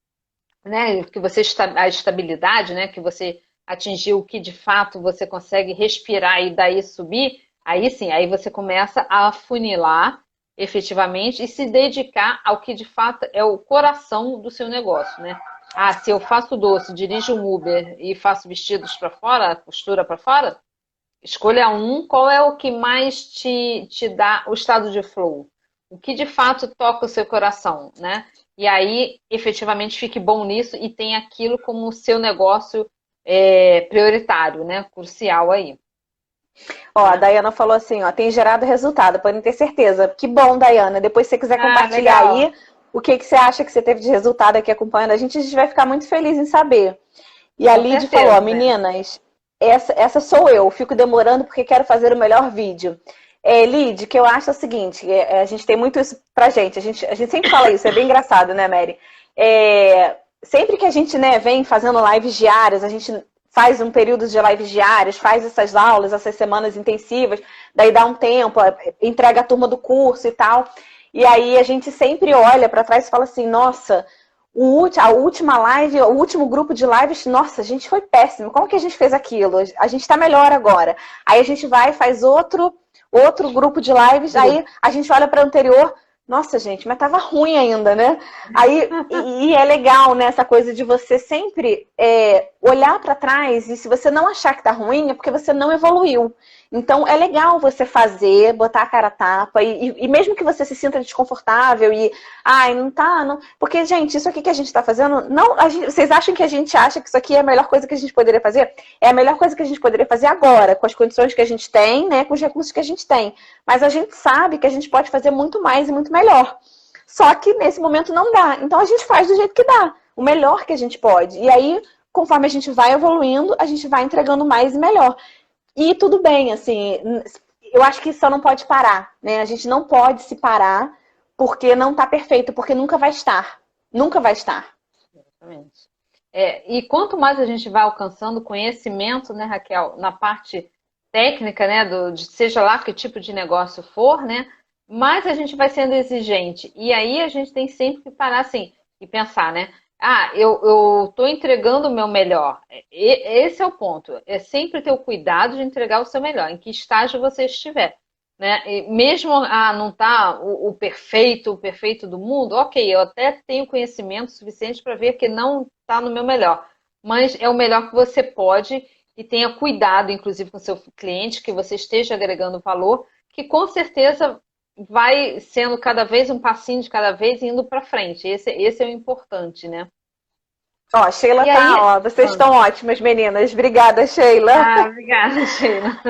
né, que você a estabilidade, né, que você atingir o que de fato você consegue respirar e daí subir, aí sim, aí você começa a afunilar efetivamente e se dedicar ao que de fato é o coração do seu negócio, né? Se eu faço doce, dirijo um Uber e faço vestidos para fora, costura para fora, escolha um, qual é o que mais te dá o estado de flow? O que de fato toca o seu coração, né? E aí, efetivamente, fique bom nisso e tenha aquilo como o seu negócio prioritário, né? Crucial aí. Ó, a Dayana falou assim, ó, tem gerado resultado, podem ter certeza. Que bom, Dayana. Depois, se você quiser compartilhar legal. aí o que você acha que você teve de resultado aqui acompanhando a gente vai ficar muito feliz em saber. E a Lid falou, ó, meninas, essa sou eu, fico demorando porque quero fazer o melhor vídeo. Lid, que eu acho o seguinte, a gente tem muito isso pra gente, a gente sempre fala isso, é bem engraçado, né, Mary? Sempre que a gente, né, vem fazendo lives diárias, a gente faz um período de lives diárias, faz essas aulas, essas semanas intensivas, daí dá um tempo, entrega a turma do curso e tal. E aí a gente sempre olha para trás e fala assim, nossa, a última live, o último grupo de lives, nossa, a gente foi péssimo. Como que a gente fez aquilo? A gente está melhor agora. Aí a gente vai e faz outro grupo de lives, aí a gente olha para o anterior, nossa, gente, mas tava ruim ainda, né? Aí, e é legal, né, essa coisa de você sempre olhar para trás e se você não achar que tá ruim, é porque você não evoluiu. Então, é legal você fazer, botar a cara a tapa, e mesmo que você se sinta desconfortável e, não tá, não... Porque, gente, isso aqui que a gente tá fazendo, não, vocês acham que a gente acha que isso aqui é a melhor coisa que a gente poderia fazer? É a melhor coisa que a gente poderia fazer agora, com as condições que a gente tem, né, com os recursos que a gente tem. Mas a gente sabe que a gente pode fazer muito mais e muito melhor. Só que nesse momento não dá. Então, a gente faz do jeito que dá, o melhor que a gente pode. E aí, conforme a gente vai evoluindo, a gente vai entregando mais e melhor. E tudo bem, assim, eu acho que só não pode parar, né? A gente não pode se parar porque não está perfeito, porque nunca vai estar. Nunca vai estar. Exatamente. E quanto mais a gente vai alcançando conhecimento, né, Raquel, na parte técnica, né, seja lá que tipo de negócio for, né, mais a gente vai sendo exigente. E aí a gente tem sempre que parar assim e pensar, né, eu estou entregando o meu melhor. Esse é o ponto. É sempre ter o cuidado de entregar o seu melhor, em que estágio você estiver. Né? E mesmo não tá o perfeito do mundo, ok, eu até tenho conhecimento suficiente para ver que não está no meu melhor, mas é o melhor que você pode e tenha cuidado, inclusive, com o seu cliente, que você esteja agregando valor, que com certeza vai sendo cada vez um passinho de cada vez indo para frente. Esse é o importante, né? Ó, a Sheila E aí, tá, ó, vocês estão ótimas, meninas. Obrigada, Sheila. obrigada, Sheila.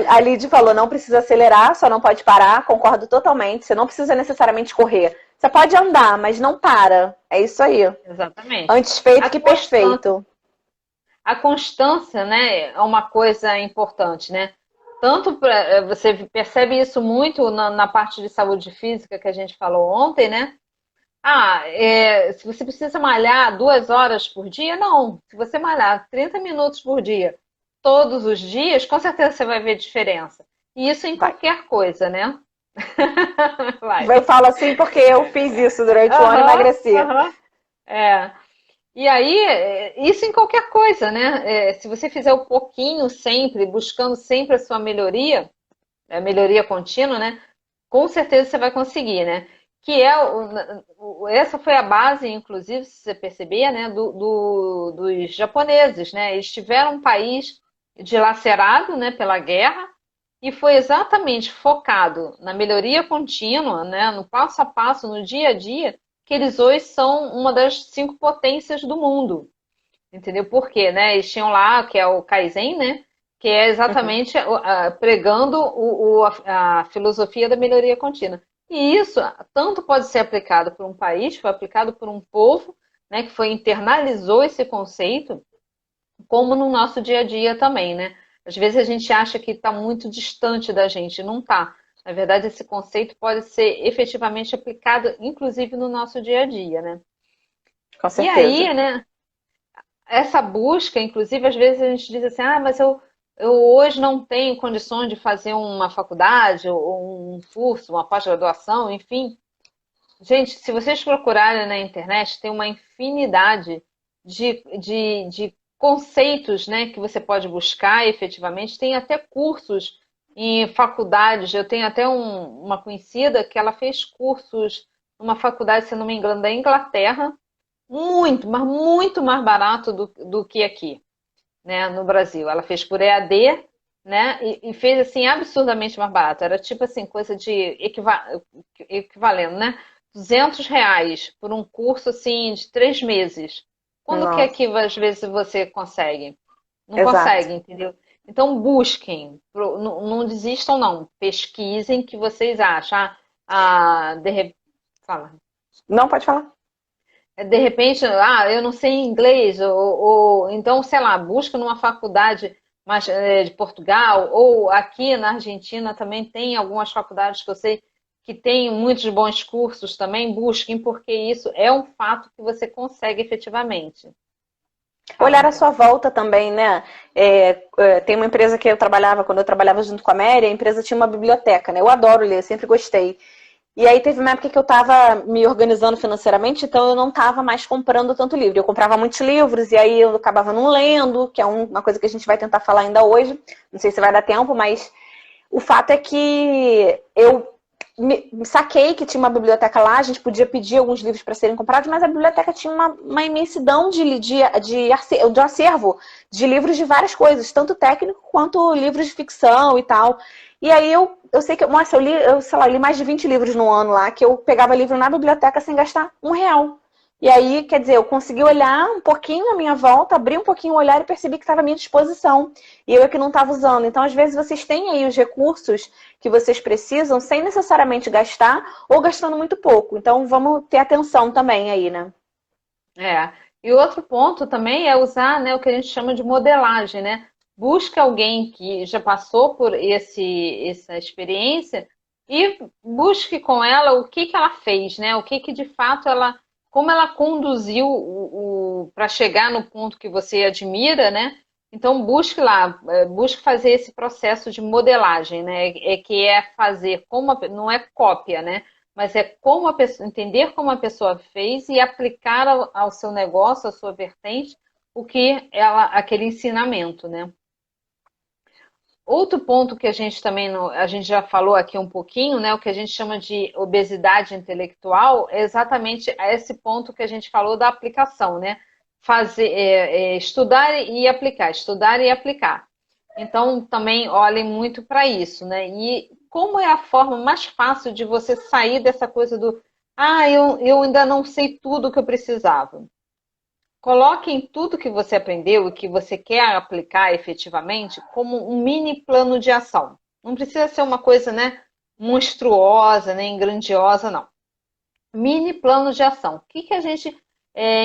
A Lid falou, não precisa acelerar, só não pode parar. Concordo totalmente. Você não precisa necessariamente correr. Você pode andar, mas não para. É isso aí. Exatamente. Antes feito que perfeito. A constância, né, é uma coisa importante, né? Tanto você percebe isso muito na parte de saúde física que a gente falou ontem, né? Se você precisa malhar 2 horas por dia, não. Se você malhar 30 minutos por dia, todos os dias, com certeza você vai ver diferença. E isso em qualquer coisa, né? Vai. Eu falo assim porque eu fiz isso durante o ano e emagreci. E aí, isso em qualquer coisa, né? Se você fizer um pouquinho sempre, buscando sempre a sua melhoria, a melhoria contínua, né? Com certeza você vai conseguir, né? Que essa foi a base, inclusive, se você perceber, né? Dos japoneses, né? Eles tiveram um país dilacerado, né? Pela guerra e foi exatamente focado na melhoria contínua, né? No passo a passo, no dia a dia, que eles hoje são uma das 5 potências do mundo. Entendeu? Por quê? Né? Eles tinham lá, que é o Kaizen, né? Que é exatamente pregando a filosofia da melhoria contínua. E isso tanto pode ser aplicado por um país, foi aplicado por um povo, né, que internalizou esse conceito, como no nosso dia a dia também, né? Às vezes a gente acha que está muito distante da gente, não está. Na verdade, esse conceito pode ser efetivamente aplicado, inclusive no nosso dia a dia, né? Com certeza. E aí, né? Essa busca, inclusive, às vezes a gente diz assim, mas eu hoje não tenho condições de fazer uma faculdade, ou um curso, uma pós-graduação, enfim. Gente, se vocês procurarem na internet, tem uma infinidade de conceitos, né, que você pode buscar efetivamente. Tem até cursos em faculdades. Eu tenho até uma conhecida que ela fez cursos numa faculdade, se não me engano, da Inglaterra, muito, mas muito mais barato do que aqui, né, no Brasil. Ela fez por EAD, né, e fez assim absurdamente mais barato. Era tipo assim, coisa de equivalendo, né? R$ 200 por um curso assim de 3 meses. Quando que aqui às vezes você consegue? Não consegue, entendeu? Então busquem, não desistam não, pesquisem o que vocês acham. Fala. Não, pode falar. De repente, eu não sei inglês, ou então, sei lá, busca numa faculdade de Portugal, ou aqui na Argentina também tem algumas faculdades que eu sei que tem muitos bons cursos também, busquem, porque isso é um fato que você consegue efetivamente. Olhar à sua volta também, né? Tem uma empresa que eu trabalhava, quando eu trabalhava junto com a Mary, a empresa tinha uma biblioteca, né? Eu adoro ler, sempre gostei. E aí teve uma época que eu estava me organizando financeiramente, então eu não estava mais comprando tanto livro. Eu comprava muitos livros e aí eu acabava não lendo, que é uma coisa que a gente vai tentar falar ainda hoje. Não sei se vai dar tempo, mas o fato é que eu me saquei que tinha uma biblioteca lá, a gente podia pedir alguns livros para serem comprados, mas a biblioteca tinha uma imensidão de acervo de livros de várias coisas, tanto técnico quanto livros de ficção e tal. E aí eu sei que, nossa, eu li mais de 20 livros no ano lá, que eu pegava livro na biblioteca sem gastar R$ 1. E aí, quer dizer, eu consegui olhar um pouquinho à minha volta, abrir um pouquinho o olhar e percebi que estava à minha disposição. E eu é que não estava usando. Então, às vezes, vocês têm aí os recursos que vocês precisam sem necessariamente gastar ou gastando muito pouco. Então, vamos ter atenção também aí, né? E outro ponto também é usar, né, o que a gente chama de modelagem, né? Busca alguém que já passou por essa experiência e busque com ela o que que ela fez, né? O que que de fato ela, como ela conduziu para chegar no ponto que você admira, né? Então busque lá, busque fazer esse processo de modelagem, né? Que é fazer como não é cópia, né? Mas é como a pessoa, entender como a pessoa fez e aplicar ao seu negócio, à sua vertente, o que ela, aquele ensinamento, né? Outro ponto que a gente também a gente já falou aqui um pouquinho, né? O que a gente chama de obesidade intelectual é exatamente esse ponto que a gente falou da aplicação, né? Fazer, estudar e aplicar, estudar e aplicar. Então, também olhem muito para isso, né? E como é a forma mais fácil de você sair dessa coisa do eu ainda não sei tudo o que eu precisava. Coloque em tudo que você aprendeu e que você quer aplicar efetivamente como um mini plano de ação. Não precisa ser uma coisa, né, monstruosa, nem grandiosa, não. Mini plano de ação. O que que a gente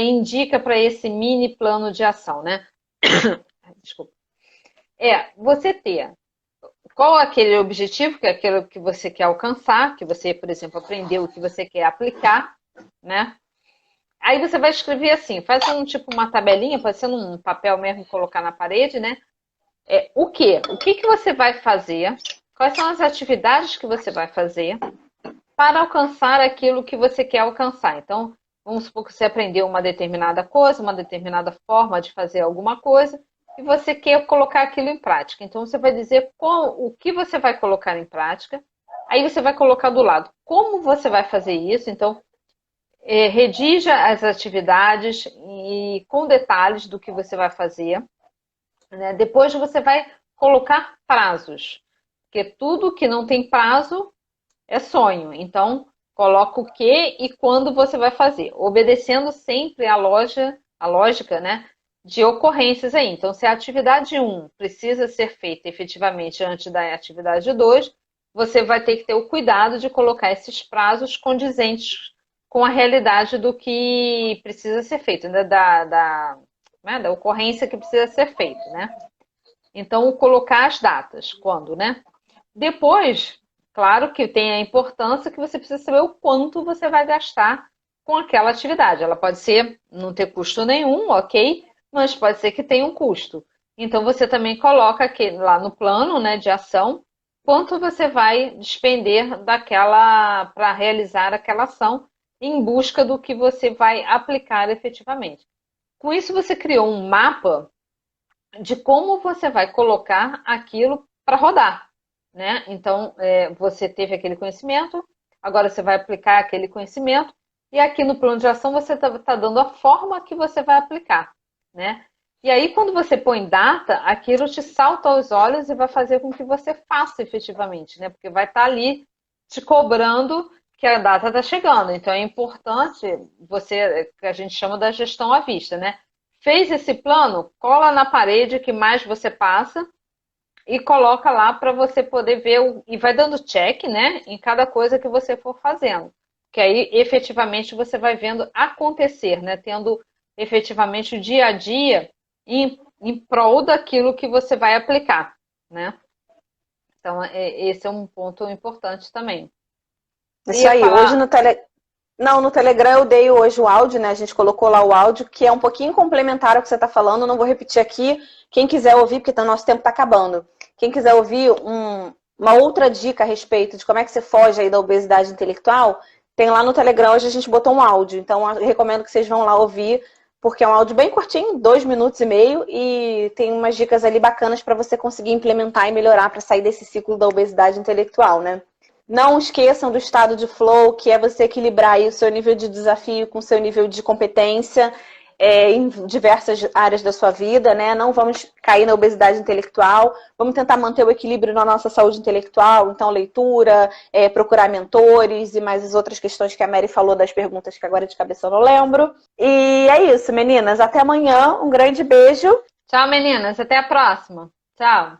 indica para esse mini plano de ação, né? Desculpa. Você ter qual é aquele objetivo, que é aquilo que você quer alcançar, que você, por exemplo, aprendeu, que você quer aplicar, né? Aí você vai escrever assim, faz uma tabelinha, pode ser num papel mesmo, colocar na parede, né? O quê? O que que você vai fazer? Quais são as atividades que você vai fazer para alcançar aquilo que você quer alcançar? Então, vamos supor que você aprendeu uma determinada coisa, uma determinada forma de fazer alguma coisa, e você quer colocar aquilo em prática. Então, você vai dizer o que você vai colocar em prática, aí você vai colocar do lado como você vai fazer isso. Então, redija as atividades e com detalhes do que você vai fazer, né? Depois você vai colocar prazos, porque tudo que não tem prazo é sonho. Então, coloca o que e quando você vai fazer, obedecendo sempre a lógica, né, de ocorrências aí. Então, se a atividade 1 precisa ser feita efetivamente antes da atividade 2, você vai ter que ter o cuidado de colocar esses prazos condizentes com a realidade do que precisa ser feito, né, né, da ocorrência que precisa ser feito, né? Então, colocar as datas, quando, né? Depois, claro que tem a importância que você precisa saber o quanto você vai gastar com aquela atividade. Ela pode ser não ter custo nenhum, ok, mas pode ser que tenha um custo. Então, você também coloca aqui, lá no plano, né, de ação, quanto você vai despender para realizar aquela ação em busca do que você vai aplicar efetivamente. Com isso, você criou um mapa de como você vai colocar aquilo para rodar, né? Então, você teve aquele conhecimento, agora você vai aplicar aquele conhecimento, e aqui no plano de ação você está dando a forma que você vai aplicar, né? E aí, quando você põe data, aquilo te salta aos olhos e vai fazer com que você faça efetivamente, né? Porque vai estar ali te cobrando que a data está chegando. Então, é importante que a gente chama da gestão à vista, né? Fez esse plano, cola na parede que mais você passa e coloca lá para você poder ver e vai dando check, né, em cada coisa que você for fazendo. Que aí efetivamente você vai vendo acontecer, né, tendo efetivamente o dia a dia em prol daquilo que você vai aplicar, né? Então, esse é um ponto importante também. Isso aí, hoje no Telegram eu dei hoje o áudio, né? A gente colocou lá o áudio, que é um pouquinho complementar ao que você está falando, não vou repetir aqui. Quem quiser ouvir, porque o nosso tempo está acabando. Quem quiser ouvir uma outra dica a respeito de como é que você foge aí da obesidade intelectual, tem lá no Telegram, hoje a gente botou um áudio. Então eu recomendo que vocês vão lá ouvir, porque é um áudio bem curtinho, 2 minutos e meio, e tem umas dicas ali bacanas para você conseguir implementar e melhorar para sair desse ciclo da obesidade intelectual, né? Não esqueçam do estado de flow, que é você equilibrar aí o seu nível de desafio com o seu nível de competência em diversas áreas da sua vida, né? Não vamos cair na obesidade intelectual, vamos tentar manter o equilíbrio na nossa saúde intelectual, então leitura, procurar mentores e mais as outras questões que a Mary falou das perguntas que agora de cabeça eu não lembro. E é isso, meninas. Até amanhã. Um grande beijo. Tchau, meninas. Até a próxima. Tchau.